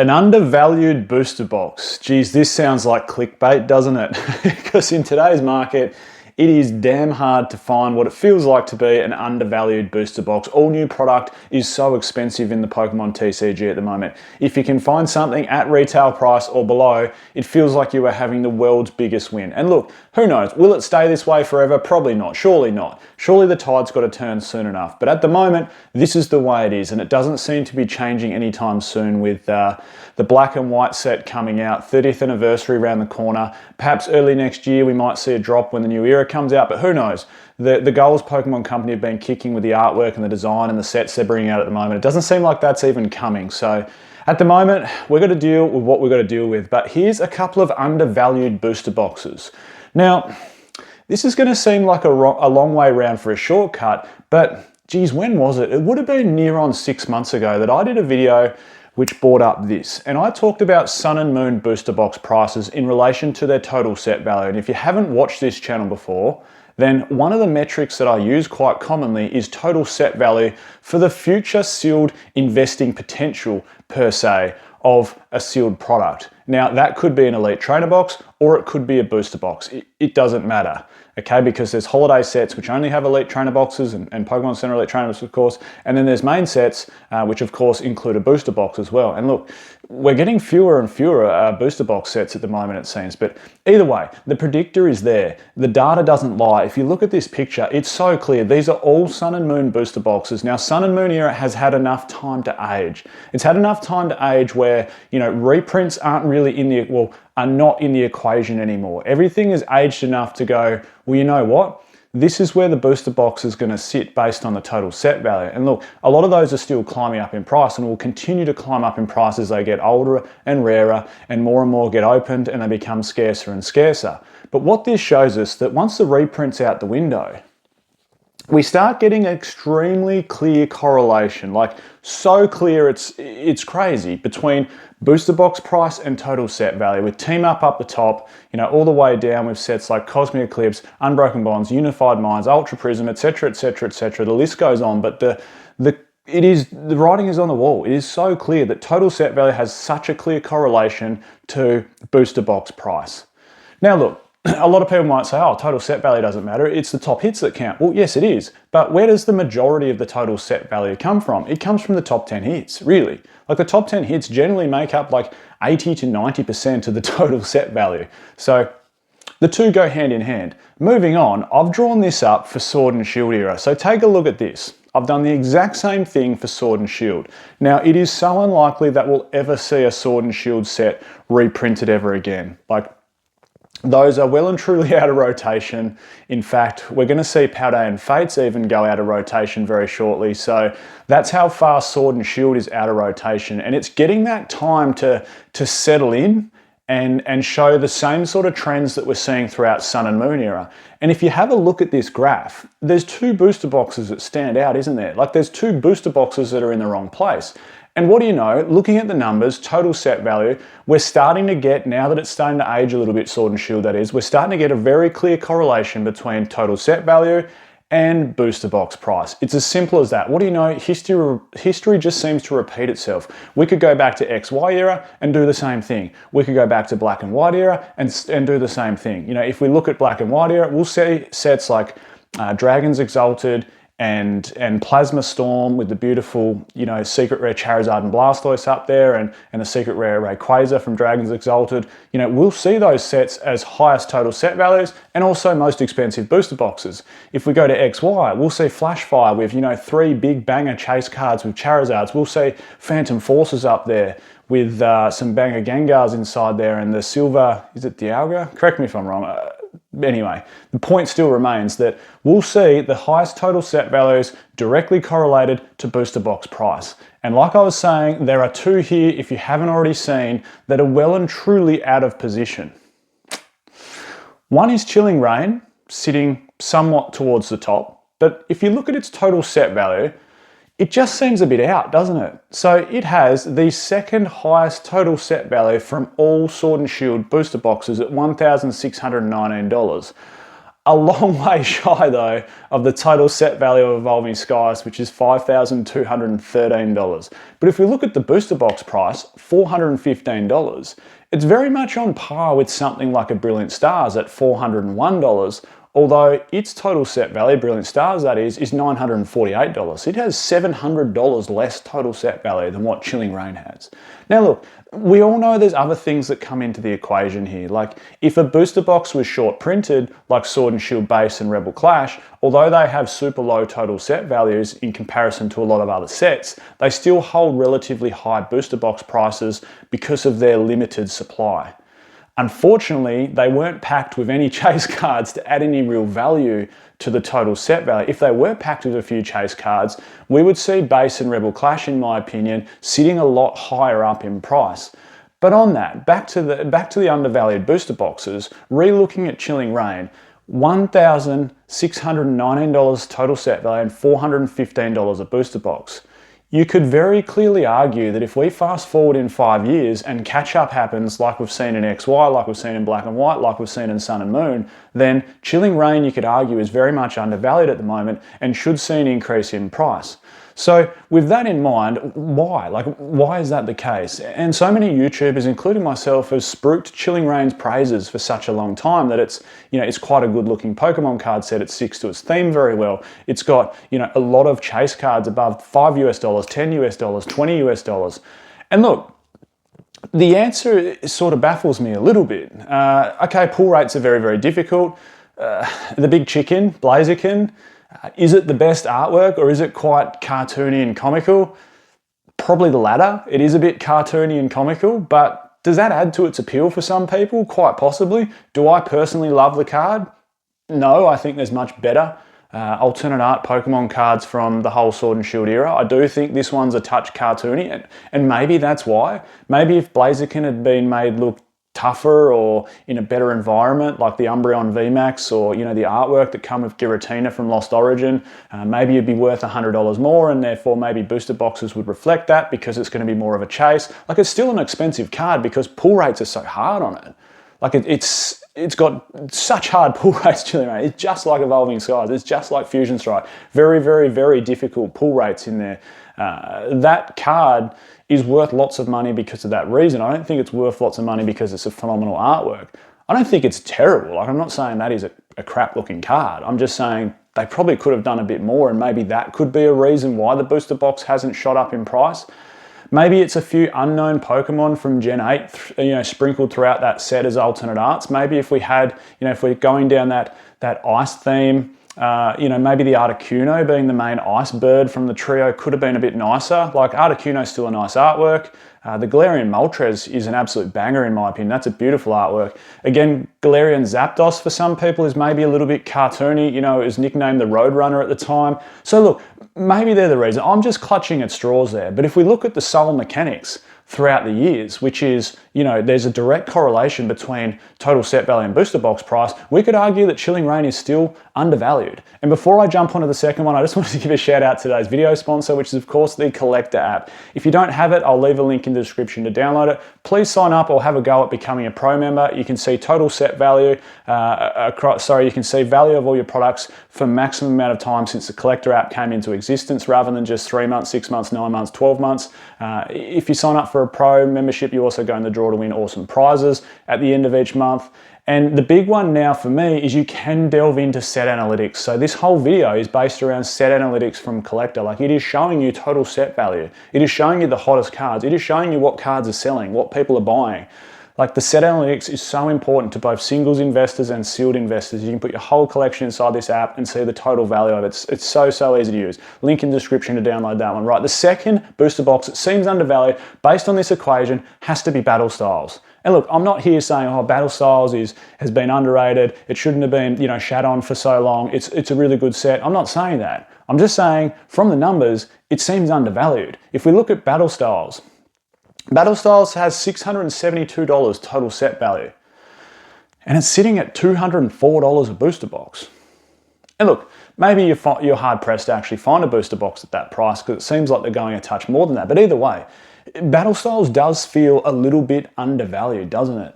An undervalued booster box. Geez, this sounds like clickbait, doesn't it? Because in today's market, it is damn hard to find what it feels like to be an undervalued booster box. All new product is so expensive in the Pokemon TCG at the moment. If you can find something at retail price or below, it feels like you are having the world's biggest win. And look, who knows? Will it stay this way forever? Probably not. Surely not. Surely the tide's got to turn soon enough. But at the moment, this is the way it is, and it doesn't seem to be changing anytime soon with the black and white set coming out, 30th anniversary around the corner. Perhaps early next year we might see a drop when the new era comes out, but who knows? The goals Pokemon Company have been kicking with the artwork and the design and the sets they're bringing out at the moment. It doesn't seem like that's even coming. So at the moment, we're going to deal with what we've got to deal with. But here's a couple of undervalued booster boxes. Now, this is going to seem like a long way around for a shortcut, but geez, when was it? It would have been near on 6 months ago that I did a video which brought up this. And I talked about Sun and Moon booster box prices in relation to their total set value. And if you haven't watched this channel before, then one of the metrics that I use quite commonly is total set value for the future sealed investing potential per se of a sealed product. Now that could be an elite trainer box or it could be a booster box. It doesn't matter. Okay, because there's holiday sets which only have elite trainer boxes and Pokemon Center elite trainer boxes, of course, and then there's main sets which of course include a booster box as well. And look, we're getting fewer and fewer booster box sets at the moment, it seems, but either way, the predictor is there. The data doesn't lie. If you look at this picture, it's so clear. These are all Sun and Moon booster boxes. Now, Sun and Moon era has had enough time to age. It's had enough time to age where, you know, reprints aren't really are not in the equation anymore. Everything is aged enough to go, well, you know what? This is where the booster box is going to sit based on the total set value. And look, a lot of those are still climbing up in price and will continue to climb up in price as they get older and rarer and more get opened and they become scarcer and scarcer. But what this shows us that once the reprint's out the window, we start getting extremely clear correlation, like so clear it's crazy, between booster box price and total set value, with Team Up the top, you know, all the way down with sets like Cosmic Eclipse, Unbroken Bonds, Unified Minds, Ultra Prism, etc., etc., etc. The list goes on, but the writing is on the wall. It is so clear that total set value has such a clear correlation to booster box price. Now look, a lot of people might say, oh, total set value doesn't matter. It's the top hits that count. Well, yes, it is. But where does the majority of the total set value come from? It comes from the top 10 hits, really. Like the top 10 hits generally make up like 80 to 90% of the total set value. So the two go hand in hand. Moving on, I've drawn this up for Sword and Shield era. So take a look at this. I've done the exact same thing for Sword and Shield. Now, it is so unlikely that we'll ever see a Sword and Shield set reprinted ever again. Like, those are well and truly out of rotation. In fact, we're going to see Paldean Fates even go out of rotation very shortly. So that's how far Sword and Shield is out of rotation. And it's getting that time to settle in and show the same sort of trends that we're seeing throughout Sun and Moon era. And if you have a look at this graph, there's two booster boxes that stand out, isn't there? Like there's two booster boxes that are in the wrong place. And what do you know, looking at the numbers, total set value, we're starting to get, now that it's starting to age a little bit, Sword and Shield that is, we're starting to get a very clear correlation between total set value and booster box price. It's as simple as that. What do you know, history just seems to repeat itself. We could go back to XY era and do the same thing. We could go back to black and white era and do the same thing. You know, if we look at black and white era, we'll see sets like Dragons Exalted, and Plasma Storm with the beautiful, you know, secret rare Charizard and Blastoise up there and the secret rare Rayquaza from Dragons Exalted. You know, we'll see those sets as highest total set values and also most expensive booster boxes. If we go to XY, we'll see Flashfire with, you know, 3 big banger chase cards with Charizards. We'll see Phantom Forces up there with some banger Gengars inside there and the silver, is it Dialga? Correct me if I'm wrong. Anyway, the point still remains that we'll see the highest total set values directly correlated to booster box price. And like I was saying, there are two here, if you haven't already seen, that are well and truly out of position. One is Chilling Reign, sitting somewhat towards the top, but if you look at its total set value, it just seems a bit out, doesn't it? So it has the second highest total set value from all Sword and Shield booster boxes at $1,619. A long way shy though of the total set value of Evolving Skies, which is $5,213. But if we look at the booster box price, $415, it's very much on par with something like a Brilliant Stars at $401, although its total set value, Brilliant Stars that is $948. It has $700 less total set value than what Chilling Reign has. Now look, we all know there's other things that come into the equation here. Like if a booster box was short printed, like Sword and Shield Base and Rebel Clash, although they have super low total set values in comparison to a lot of other sets, they still hold relatively high booster box prices because of their limited supply. Unfortunately, they weren't packed with any chase cards to add any real value to the total set value. If they were packed with a few chase cards, we would see Base and Rebel Clash, in my opinion, sitting a lot higher up in price. But on that, back to the undervalued booster boxes, re-looking at Chilling Reign, $1,619 total set value and $415 a booster box. You could very clearly argue that if we fast forward in 5 years and catch up happens like we've seen in XY, like we've seen in Black and White, like we've seen in Sun and Moon, then Chilling Reign, you could argue, is very much undervalued at the moment and should see an increase in price. So with that in mind, why? Like, why is that the case? And so many YouTubers, including myself, have spruiked Chilling Reign's praises for such a long time that it's quite a good looking Pokemon card set. It sticks to its theme very well. It's got, a lot of chase cards above $5 US, $10 US, $20 US. And look, the answer sort of baffles me a little bit. Okay, pull rates are very, very difficult. The big chicken, Blaziken, is it the best artwork or is it quite cartoony and comical? Probably the latter. It is a bit cartoony and comical, but does that add to its appeal for some people? Quite possibly. Do I personally love the card? No, I think there's much better alternate art Pokemon cards from the whole Sword and Shield era. I do think this one's a touch cartoony, and maybe that's why. Maybe if Blaziken had been made look tougher or in a better environment like the Umbreon VMAX or the artwork that come with Giratina from Lost Origin, maybe it'd be worth $100 more, and therefore maybe booster boxes would reflect that because it's going to be more of a chase. Like, it's still an expensive card because pull rates are so hard on it. Like it's got such hard pull rates, Chilling Reign. It's just like Evolving Skies. It's just like Fusion Strike. Very, very, very difficult pull rates in there. That card is worth lots of money because of that reason. I don't think it's worth lots of money because it's a phenomenal artwork. I don't think it's terrible. Like, I'm not saying that is a crap looking card. I'm just saying they probably could have done a bit more, and maybe that could be a reason why the booster box hasn't shot up in price. Maybe it's a few unknown Pokemon from Gen 8, sprinkled throughout that set as alternate arts. Maybe if we had, if we're going down that ice theme, maybe the Articuno being the main ice bird from the trio could have been a bit nicer. Like, Articuno's still a nice artwork. The Galarian Moltres is an absolute banger in my opinion. That's a beautiful artwork. Again, Galarian Zapdos for some people is maybe a little bit cartoony. It was nicknamed the Roadrunner at the time. So look, maybe they're the reason. I'm just clutching at straws there. But if we look at the soul mechanics throughout the years, which is, there's a direct correlation between total set value and booster box price, we could argue that Chilling Reign is still undervalued. And before I jump onto the second one, I just wanted to give a shout out to today's video sponsor, which is of course the Collector app. If you don't have it, I'll leave a link in the description to download it. Please sign up or have a go at becoming a pro member. You can see total set value, you can see value of all your products for maximum amount of time since the Collector app came into existence, rather than just 3 months, 6 months, 9 months, 12 months. If you sign up for a pro membership, you also go in the draw to win awesome prizes at the end of each month. And the big one now for me is you can delve into set analytics. So this whole video is based around set analytics from Collector. Like, it is showing you total set value. It is showing you the hottest cards. It is showing you what cards are selling, what people are buying. Like, the set analytics is so important to both singles investors and sealed investors. You can put your whole collection inside this app and see the total value of it. It's so easy to use. Link in the description to download that one. Right, the second booster box that seems undervalued based on this equation has to be Battle Styles. And look, I'm not here saying, Battle Styles has been underrated. It shouldn't have been, shat on for so long. It's a really good set. I'm not saying that. I'm just saying, from the numbers, it seems undervalued. If we look at Battle Styles has $672 total set value, and it's sitting at $204 a booster box. And look, maybe you're hard pressed to actually find a booster box at that price because it seems like they're going a touch more than that. But either way, Battle Styles does feel a little bit undervalued, doesn't it?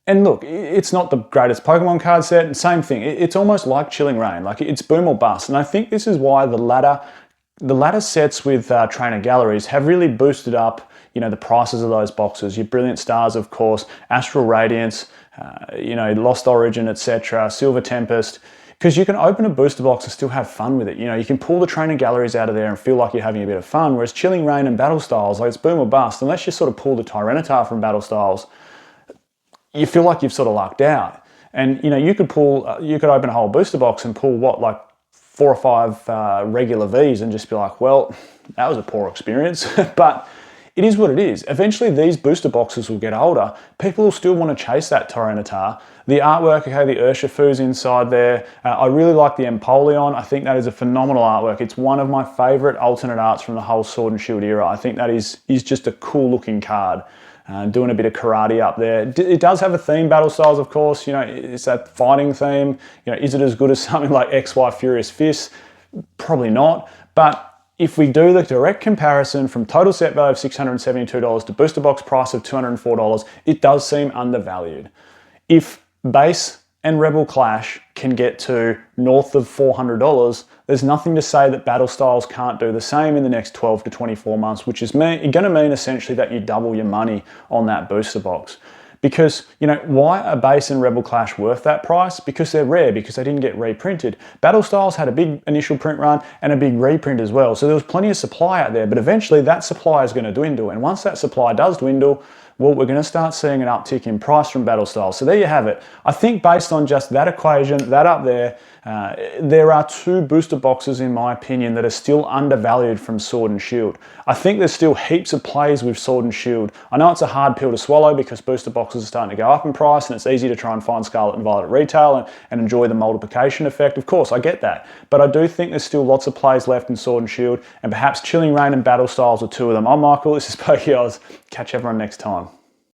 And look, it's not the greatest Pokemon card set, and same thing. It's almost like Chilling Reign, like it's boom or bust. And I think this is why the latter sets with trainer galleries have really boosted up, the prices of those boxes. Your Brilliant Stars, of course, Astral Radiance, Lost Origin, etc., Silver Tempest. Because you can open a booster box and still have fun with it. You can pull the trainer galleries out of there and feel like you're having a bit of fun. Whereas Chilling Reign and Battle Styles, like it's boom or bust. Unless you sort of pull the Tyranitar from Battle Styles, you feel like you've sort of lucked out. And you could open a whole booster box and pull like 4 or 5 regular Vs and just be like, well, that was a poor experience. But it is what it is. Eventually these booster boxes will get older. People will still want to chase that Tyranitar. The artwork, okay, the Urshifu's inside there. I really like the Empoleon. I think that is a phenomenal artwork. It's one of my favorite alternate arts from the whole Sword and Shield era. I think that is just a cool looking card. Doing a bit of karate up there. It does have a theme, Battle Styles, of course. It's that fighting theme. Is it as good as something like XY Furious Fist? Probably not. But if we do the direct comparison from total set value of $672 to booster box price of $204, it does seem undervalued. If base and Rebel Clash can get to north of $400, there's nothing to say that Battle Styles can't do the same in the next 12 to 24 months, which is going to mean essentially that you double your money on that booster box. Because, why are base and Rebel Clash worth that price? Because they're rare, because they didn't get reprinted. Battle Styles had a big initial print run and a big reprint as well. So there was plenty of supply out there, but eventually that supply is going to dwindle. And once that supply does dwindle, well, we're going to start seeing an uptick in price from Battle Styles. So there you have it. I think based on just that equation, that up there, there are 2 booster boxes, in my opinion, that are still undervalued from Sword and Shield. I think there's still heaps of plays with Sword and Shield. I know it's a hard pill to swallow because booster boxes are starting to go up in price and it's easy to try and find Scarlet and Violet at retail and enjoy the multiplication effect. Of course, I get that. But I do think there's still lots of plays left in Sword and Shield, and perhaps Chilling Reign and Battle Styles are 2 of them. I'm Michael, this is PokeOz. Catch everyone next time.